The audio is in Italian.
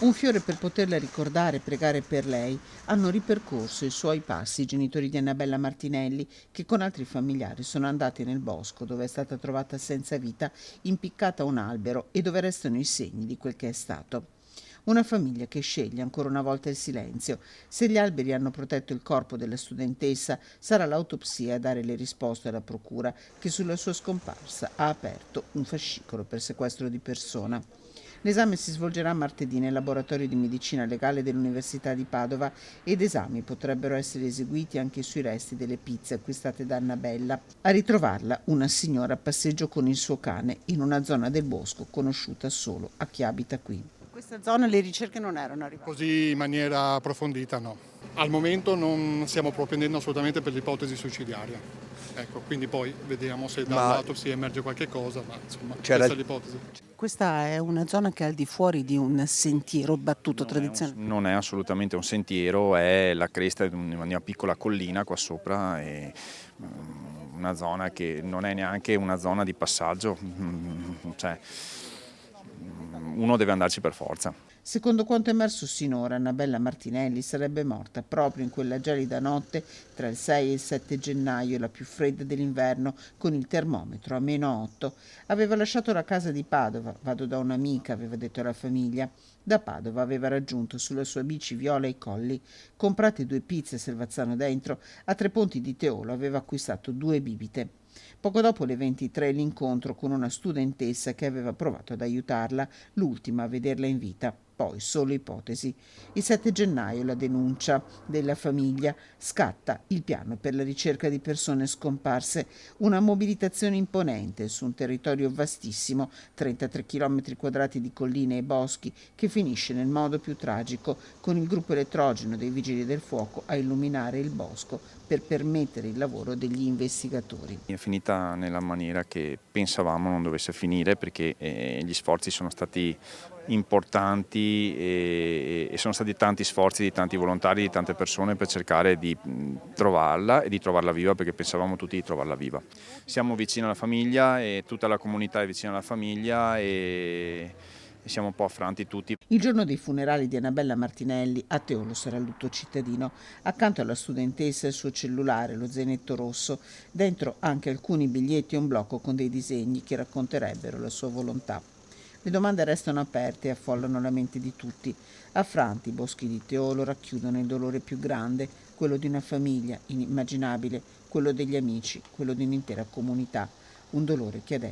Un fiore per poterla ricordare e pregare per lei hanno ripercorso i suoi passi i genitori di Annabella Martinelli, che con altri familiari sono andati nel bosco dove è stata trovata senza vita, impiccata a un albero e dove restano i segni di quel che è stato. Una famiglia che sceglie ancora una volta il silenzio. Se gli alberi hanno protetto il corpo della studentessa, sarà l'autopsia a dare le risposte alla procura, che sulla sua scomparsa ha aperto un fascicolo per sequestro di persona. L'esame si svolgerà martedì nel laboratorio di medicina legale dell'Università di Padova ed esami potrebbero essere eseguiti anche sui resti delle pizze acquistate da Annabella. A ritrovarla una signora a passeggio con il suo cane in una zona del bosco conosciuta solo a chi abita qui. In questa zona le ricerche non erano arrivate. Così in maniera approfondita no. Al momento non stiamo propendendo assolutamente per l'ipotesi suicidiaria. Ecco, quindi poi vediamo se dall'autopsia emerge qualche cosa, ma insomma questa è l'ipotesi. Questa è una zona che è al di fuori di un sentiero battuto tradizionale. Non è assolutamente un sentiero, è la cresta di una piccola collina qua sopra, e una zona che non è neanche una zona di passaggio, cioè uno deve andarci per forza. Secondo quanto emerso sinora, Annabella Martinelli sarebbe morta proprio in quella gelida notte tra il 6 e il 7 gennaio, la più fredda dell'inverno, con il termometro a -8. Aveva lasciato la casa di Padova, vado da un'amica, aveva detto alla famiglia. Da Padova aveva raggiunto sulla sua bici viola i colli, comprate 2 pizze Selvazzano dentro, a Tre Ponti di Teolo aveva acquistato 2 bibite. Poco dopo le 23 l'incontro con una studentessa che aveva provato ad aiutarla, l'ultima a vederla in vita. Poi solo ipotesi. Il 7 gennaio la denuncia della famiglia, scatta il piano per la ricerca di persone scomparse, una mobilitazione imponente su un territorio vastissimo, 33 km quadrati di colline e boschi, che finisce nel modo più tragico con il gruppo elettrogeno dei vigili del fuoco a illuminare il bosco per permettere il lavoro degli investigatori. È finita nella maniera che pensavamo non dovesse finire, perché gli sforzi sono stati importanti e sono stati tanti sforzi di tanti volontari, di tante persone per cercare di trovarla e di trovarla viva, perché pensavamo tutti di trovarla viva. Siamo vicini alla famiglia e tutta la comunità è vicina alla famiglia e siamo un po' affranti tutti. Il giorno dei funerali di Annabella Martinelli a Teolo sarà lutto cittadino. Accanto alla studentessa il suo cellulare, lo zainetto rosso, dentro anche alcuni biglietti e un blocco con dei disegni che racconterebbero la sua volontà. Le domande restano aperte e affollano la mente di tutti. Affranti, i boschi di Teolo racchiudono il dolore più grande, quello di una famiglia inimmaginabile, quello degli amici, quello di un'intera comunità. Un dolore che adesso